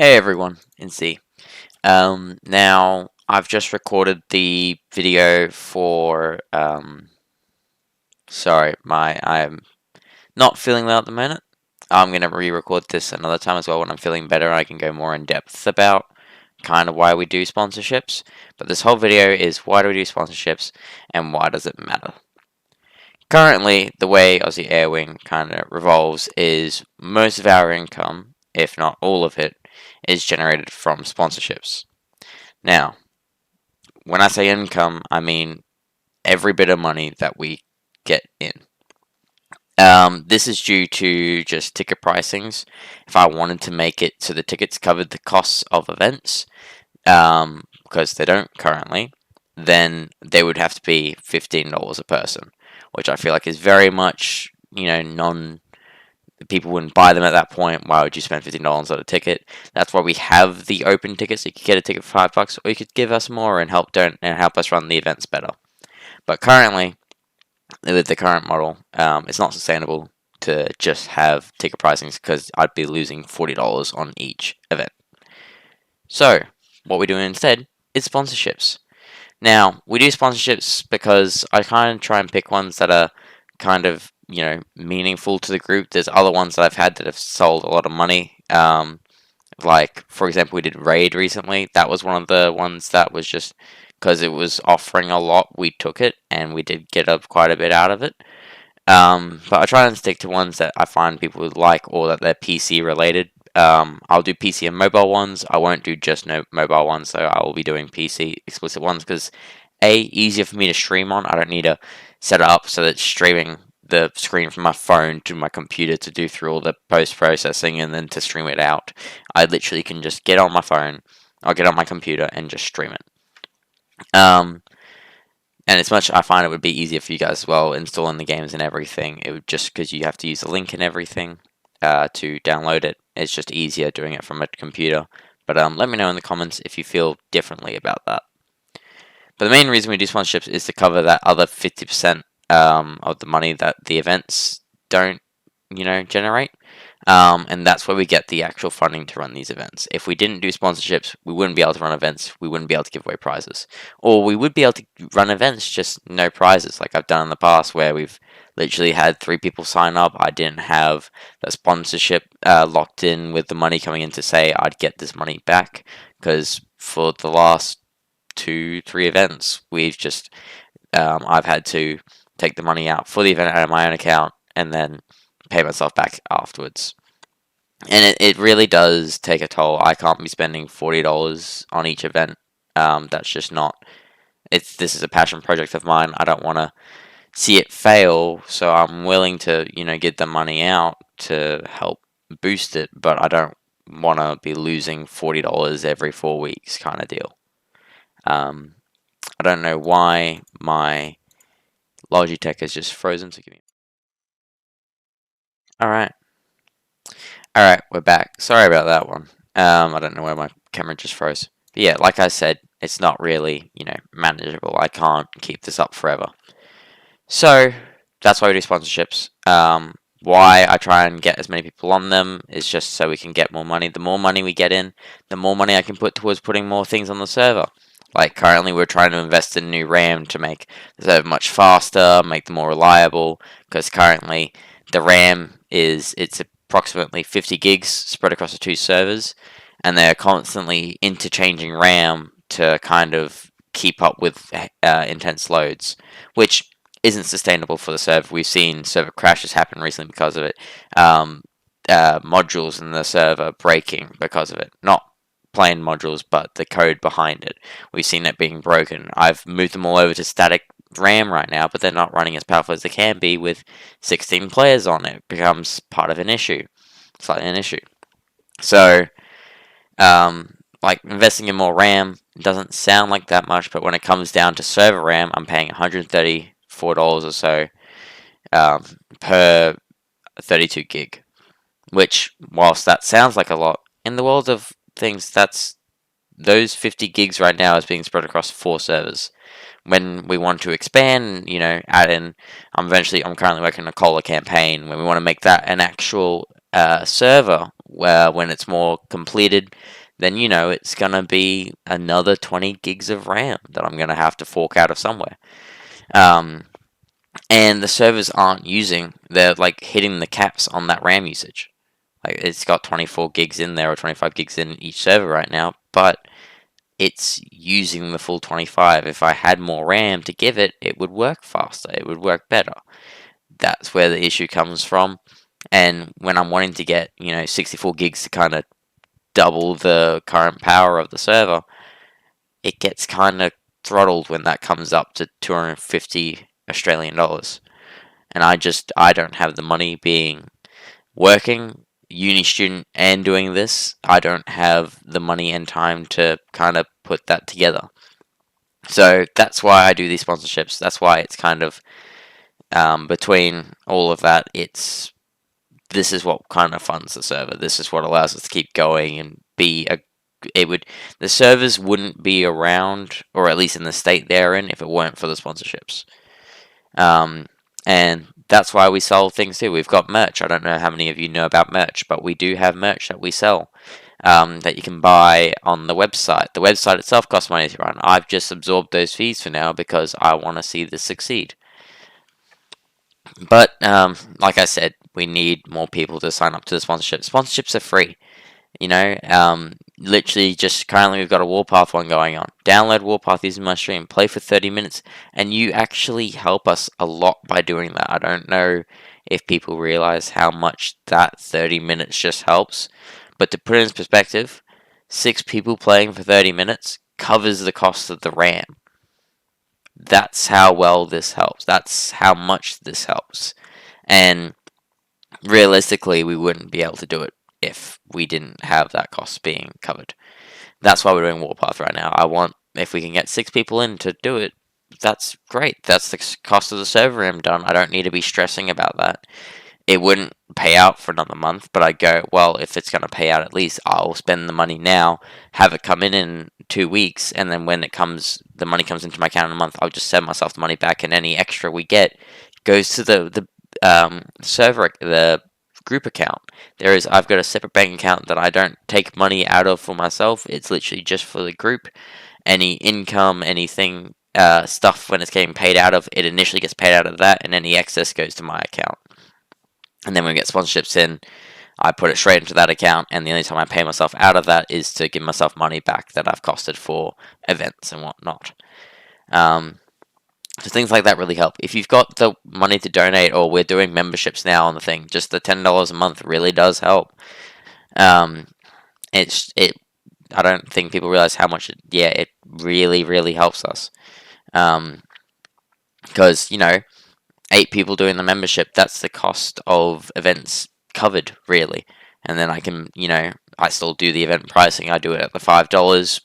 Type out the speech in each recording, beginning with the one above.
Hey everyone, it's Z. Now I've just recorded the video for sorry, I'm not feeling well at the moment. I'm gonna re-record this another time as well when I'm feeling better and I can go more in depth about kind of why we do sponsorships. But this whole video is why do we do sponsorships and why does it matter? Currently, the way Aussie Airwing kind of revolves is most of our income, if not all of it, is generated from sponsorships. Now, when I say income, I mean every bit of money that we get in. This is due to just ticket pricings. If I wanted to make it so the tickets covered the costs of events, because they don't currently, then they would have to be $15 a person, which I feel like is very much, people wouldn't buy them at that point. Why would you spend $15 on a ticket? That's why we have the open tickets. You could get a ticket for $5, or you could give us more and help us run the events better. But currently, with the current model, it's not sustainable to just have ticket pricings because I'd be losing $40 on each event. So what we do instead is sponsorships. Now we do sponsorships because I kind of try and pick ones that are kind of meaningful to the group. There's other ones that I've had that have sold a lot of money. Like for example, we did Raid recently. That was one of the ones that was just because it was offering a lot. We took it and we did get up quite a bit out of it. But I try and stick to ones that I find people would like or that they're PC related. I'll do PC and mobile ones. I won't do just no mobile ones, so I will be doing PC explicit ones because easier for me to stream on. I don't need to set it up so that it's streaming the screen from my phone to my computer to do through all the post-processing and then to stream it out. I literally can just get on my phone, I'll get on my computer and just stream it. And it's much, I find it would be easier for you guys as well, installing the games and everything. It would just, because you have to use the link and everything to download it. It's just easier doing it from a computer. But let me know in the comments if you feel differently about that. But the main reason we do sponsorships is to cover that other 50% of the money that the events don't, generate. And that's where we get the actual funding to run these events. If we didn't do sponsorships, we wouldn't be able to run events. We wouldn't be able to give away prizes. Or we would be able to run events, just no prizes, like I've done in the past where we've literally had 3 people sign up. I didn't have the sponsorship locked in with the money coming in to say I'd get this money back. Because for the last 2-3 events, we've just, I've had to take the money out for the event out of my own account and then pay myself back afterwards. And it really does take a toll. I can't be spending $40 on each event. That's just not. This is a passion project of mine. I don't want to see it fail, so I'm willing to get the money out to help boost it. But I don't want to be losing $40 every 4 weeks, kind of deal. I don't know why my Logitech is just frozen. So give me. All right. Alright, we're back. Sorry about that one. I don't know where my camera just froze. But yeah, like I said, it's not really, manageable. I can't keep this up forever. So, that's why we do sponsorships. Why I try and get as many people on them is just so we can get more money. The more money we get in, the more money I can put towards putting more things on the server. Like, currently we're trying to invest in new RAM to make the server much faster, make them more reliable, because currently the RAM it's approximately 50 gigs spread across the 2 servers, and they're constantly interchanging RAM to kind of keep up with intense loads, which isn't sustainable for the server. We've seen server crashes happen recently because of it. Modules in the server breaking because of it. Not plain modules, but the code behind it. We've seen it being broken. I've moved them all over to static RAM right now, but they're not running as powerful as they can be with 16 players on it. It becomes part of an issue. Slightly an issue. So, like investing in more RAM doesn't sound like that much, but when it comes down to server RAM, I'm paying $134 or so per 32 gig. Which, whilst that sounds like a lot, in the world of things, those 50 gigs right now is being spread across 4 servers. When we want to expand, add in, I'm currently working on a Cola campaign. When we want to make that an actual server, when it's more completed, then it's gonna be another 20 gigs of RAM that I'm gonna have to fork out of somewhere. Um, and the servers aren't they're like hitting the caps on that RAM usage. Like it's got 24 gigs in there or 25 gigs in each server right now, but it's using the full 25. If I had more RAM to give it, it would work faster. It would work better. That's where the issue comes from. And when I'm wanting to get, 64 gigs to kind of double the current power of the server, it gets kind of throttled when that comes up to 250 Australian dollars. And I don't have the money being working, uni student, and doing this. I don't have the money and time to kind of put that together. So that's why I do these sponsorships. That's why it's kind of between all of that, this is what kind of funds the server. This is what allows us to keep going and the servers wouldn't be around, or at least in the state they're in, if it weren't for the sponsorships. And that's why we sell things too. We've got merch. I don't know how many of you know about merch, but we do have merch that we sell that you can buy on the website. The website itself costs money to run. I've just absorbed those fees for now because I want to see this succeed. But like I said, we need more people to sign up to the sponsorship. Sponsorships are free. Literally just currently we've got a Warpath one going on. Download Warpath using my stream, play for 30 minutes, and you actually help us a lot by doing that. I don't know if people realize how much that 30 minutes just helps, but to put it in perspective, 6 people playing for 30 minutes covers the cost of the RAM. That's how well this helps. That's how much this helps. And realistically, we wouldn't be able to do it if we didn't have that cost being covered. That's why we're doing Warpath right now. If we can get 6 people in to do it, that's great. That's the cost of the server RAM done. I don't need to be stressing about that. It wouldn't pay out for another month, but I go, well, if it's going to pay out at least, I'll spend the money now, have it come in 2 weeks, and then when the money comes into my account in a month, I'll just send myself the money back, and any extra we get goes to the server, the group account. I've got a separate bank account that I don't take money out of for myself. It's literally just for the group. Any income, anything, stuff when it's getting paid out of, it initially gets paid out of that, and any excess goes to my account. And then when we get sponsorships in, I put it straight into that account, and the only time I pay myself out of that is to give myself money back that I've costed for events and whatnot. So things like that really help. If you've got the money to donate, or we're doing memberships now on the thing, just the $10 a month really does help. I don't think people realize how much it really, really helps us. Because, 8 people doing the membership, that's the cost of events covered, really. And then I can, I still do the event pricing. I do it at the $5,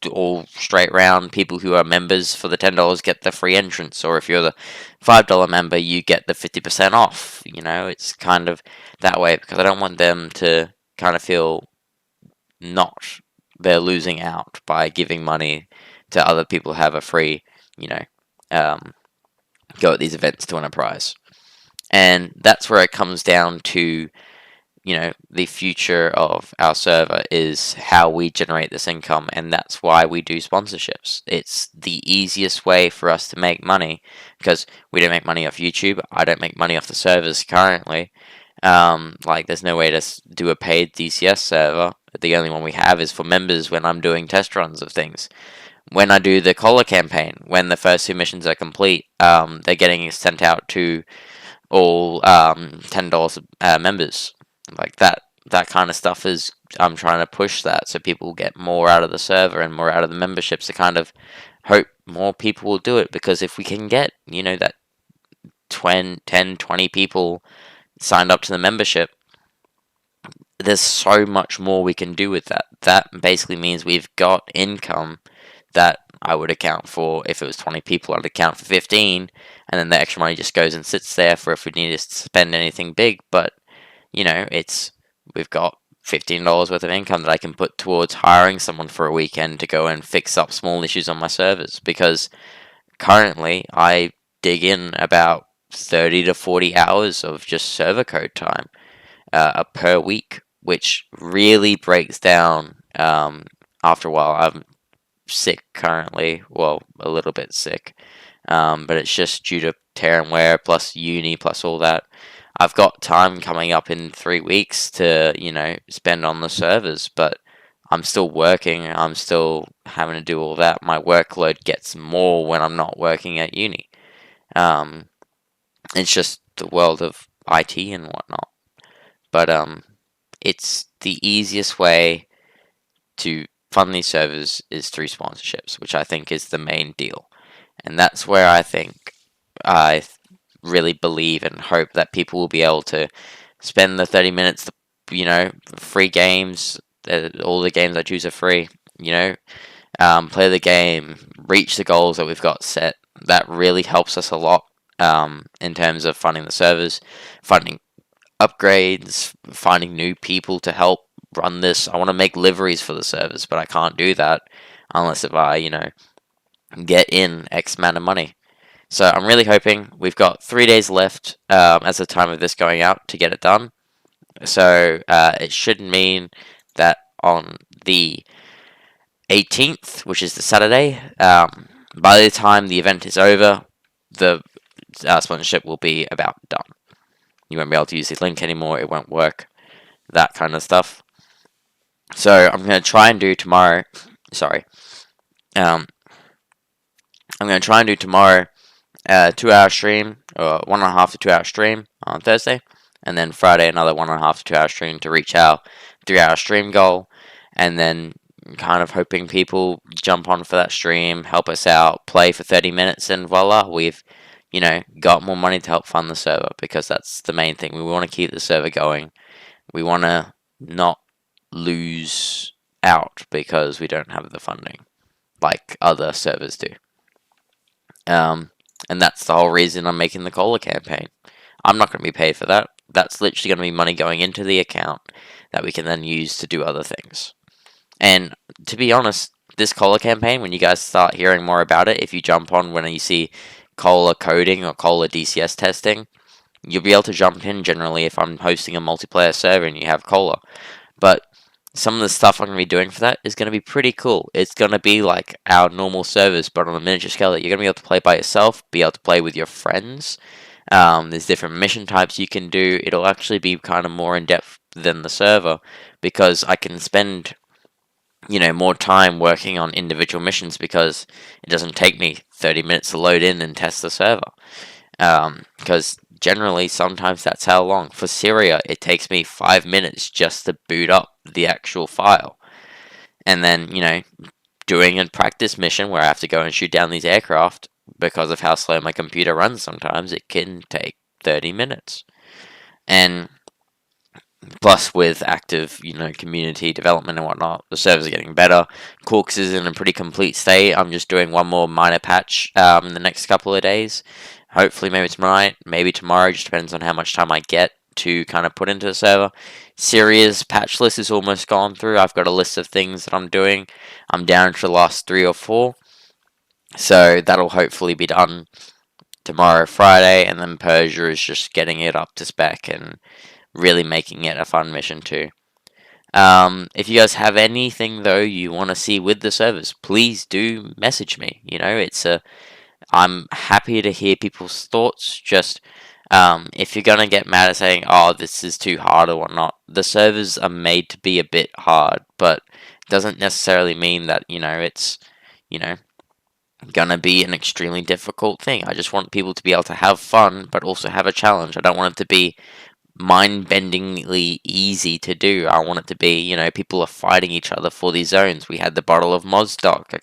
all straight round. People who are members for the $10 get the free entrance, or if you're the $5 member, you get the 50% off. It's kind of that way, because I don't want them to kind of feel they're losing out by giving money to other people who have a free, go at these events to win a prize. And that's where it comes down to, the future of our server is how we generate this income, and that's why we do sponsorships. It's the easiest way for us to make money, because we don't make money off YouTube. I don't make money off the servers currently. There's no way to do a paid DCS server. The only one we have is for members when I'm doing test runs of things. When I do the collar campaign, when the first 2 missions are complete, they're getting sent out to all $10 members. Like that kind of stuff I'm trying to push that so people get more out of the server and more out of the memberships, to kind of hope more people will do it. Because if we can get, that 10, 20 people signed up to the membership, there's so much more we can do with that. That basically means we've got income that I would account for. If it was 20 people, I'd account for 15, and then the extra money just goes and sits there for if we need to spend anything big. But we've got $15 worth of income that I can put towards hiring someone for a weekend to go and fix up small issues on my servers, because currently I dig in about 30 to 40 hours of just server code time per week which really breaks down after a while. I'm sick currently, well, a little bit sick, but it's just due to tear and wear plus uni plus all that. I've got time coming up in 3 weeks to, spend on the servers, but I'm still working. I'm still having to do all that. My workload gets more when I'm not working at uni. Um, it's just the world of IT and whatnot. But it's the easiest way to fund these servers is through sponsorships, which I think is the main deal. And that's where I really believe and hope that people will be able to spend the 30 minutes, free games. All the games I choose are free, play the game, reach the goals that we've got set. That really helps us a lot in terms of funding the servers, funding upgrades, finding new people to help run this. I want to make liveries for the servers, but I can't do that unless if I, get in X amount of money. So I'm really hoping we've got 3 days left as the time of this going out to get it done. So it should mean that on the 18th, which is the Saturday, by the time the event is over, the sponsorship will be about done. You won't be able to use the link anymore. It won't work. That kind of stuff. So I'm going to try and do tomorrow. Sorry. I'm going to try and do tomorrow 2 hour stream, or 1.5 to 2 hour stream on Thursday, and then Friday another 1.5 to 2 hour stream to reach our 3 hour stream goal, and then kind of hoping people jump on for that stream, help us out, play for 30 minutes, and voila, we've got more money to help fund the server, because that's the main thing. We want to keep the server going. We want to not lose out because we don't have the funding like other servers do. And that's the whole reason I'm making the cola campaign. I'm not going to be paid for that. That's literally going to be money going into the account that we can then use to do other things. And to be honest, this cola campaign, when you guys start hearing more about it, if you jump on when you see cola coding or cola DCS testing, you'll be able to jump in generally if I'm hosting a multiplayer server and you have cola. But some of the stuff I'm going to be doing for that is going to be pretty cool. It's going to be like our normal servers, but on a miniature scale that you're going to be able to play by yourself, be able to play with your friends. There's different mission types you can do. It'll actually be kind of more in depth than the server, because I can spend more time working on individual missions, because it doesn't take me 30 minutes to load in and test the server. Because generally, sometimes that's how long. For Syria, it takes me 5 minutes just to boot up the actual file. And then, doing a practice mission where I have to go and shoot down these aircraft, because of how slow my computer runs sometimes, it can take 30 minutes. And plus, with active, community development and whatnot, the servers are getting better. Corks is in a pretty complete state. I'm just doing one more minor patch in the next couple of days. Hopefully, maybe tonight, maybe tomorrow. Just depends on how much time I get to kind of put into the server. Syria's patch list is almost gone through. I've got a list of things that I'm doing. I'm down to the last 3 or 4. So that'll hopefully be done tomorrow, Friday. And then Persia is just getting it up to spec and really making it a fun mission too. If you guys have anything though you want to see with the servers, please do message me. I'm happy to hear people's thoughts. Just if you're gonna get mad at saying, "Oh, this is too hard" or whatnot, the servers are made to be a bit hard, but doesn't necessarily mean that it's gonna be an extremely difficult thing. I just want people to be able to have fun, but also have a challenge. I don't want it to be mind-bendingly easy to do. I want it to be, people are fighting each other for these zones. We had the Bottle of Mozdoc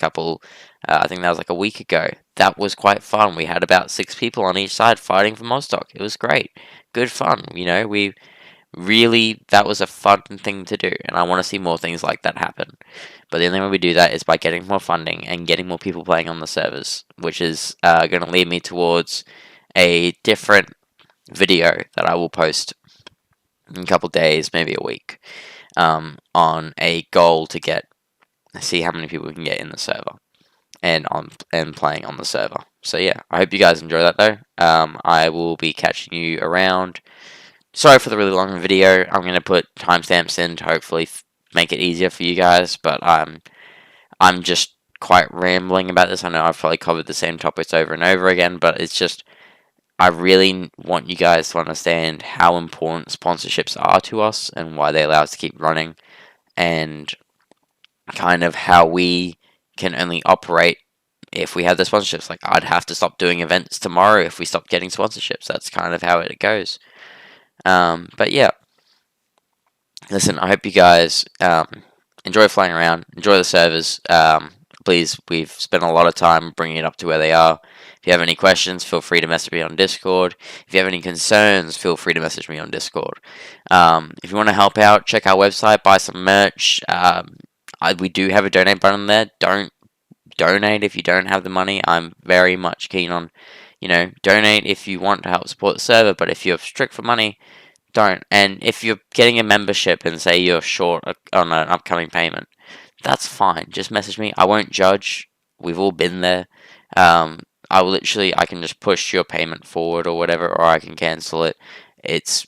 I think that was like a week ago. That was quite fun. We had about 6 people on each side fighting for Mozdoc. It was great. Good fun. That was a fun thing to do, and I want to see more things like that happen. But the only way we do that is by getting more funding and getting more people playing on the servers, which is going to lead me towards a different video that I will post in a couple days, maybe a week, on a goal to see how many people we can get in the server and playing on the server. So yeah, I hope you guys enjoy that though. I will be catching you around sorry for the really long video. I'm going to put timestamps in to hopefully make it easier for you guys, but I'm just quite rambling about this. I know I've probably covered the same topics over and over again, but it's just I really want you guys to understand how important sponsorships are to us and why they allow us to keep running, and kind of how we can only operate if we have the sponsorships. Like, I'd have to stop doing events tomorrow if we stopped getting sponsorships. That's kind of how it goes. But yeah, listen, I hope you guys enjoy flying around, enjoy the servers. Please, we've spent a lot of time bringing it up to where they are. If you have any questions, feel free to message me on Discord. If you have any concerns, feel free to message me on Discord. If you want to help out, check our website, buy some merch. We do have a donate button there. Don't donate if you don't have the money. I'm very much keen on, donate if you want to help support the server, but if you're strict for money, don't. And if you're getting a membership and say you're short on an upcoming payment, that's fine. Just message me. I won't judge. We've all been there. I can just push your payment forward or whatever, or I can cancel it. It's,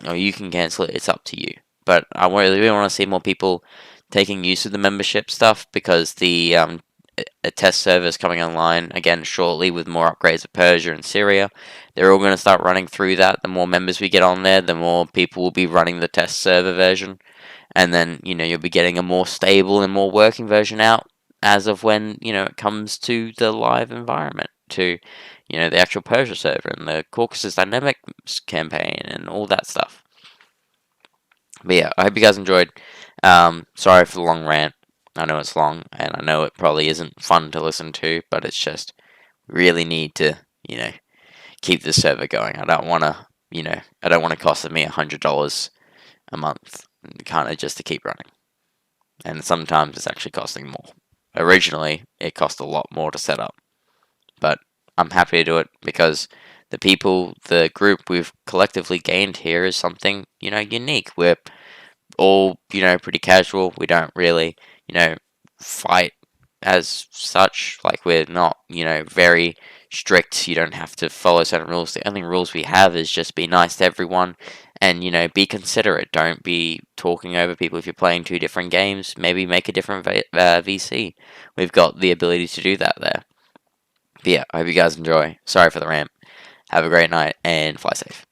or you can cancel it. It's up to you. But I really want to see more people taking use of the membership stuff, because the a test server is coming online again shortly with more upgrades of Persia and Syria. They're all going to start running through that. The more members we get on there, the more people will be running the test server version. And then, you'll be getting a more stable and more working version out as of when, it comes to the live environment, to, the actual Persia server and the Caucasus Dynamics campaign and all that stuff. But yeah, I hope you guys enjoyed. Sorry for the long rant. I know it's long, and I know it probably isn't fun to listen to, but it's just really need to, keep the server going. I don't want to cost me $100 a month, kind of just to keep running. And sometimes it's actually costing more. Originally, it cost a lot more to set up, but I'm happy to do it because the group we've collectively gained here is something, unique. We're all, pretty casual. We don't really, fight as such. Like, we're not, very strict. You don't have to follow certain rules. The only rules we have is just be nice to everyone and, be considerate. Don't be talking over people. If you're playing two different games, maybe make a different VC. We've got the ability to do that there. But yeah, I hope you guys enjoy. Sorry for the rant. Have a great night and fly safe.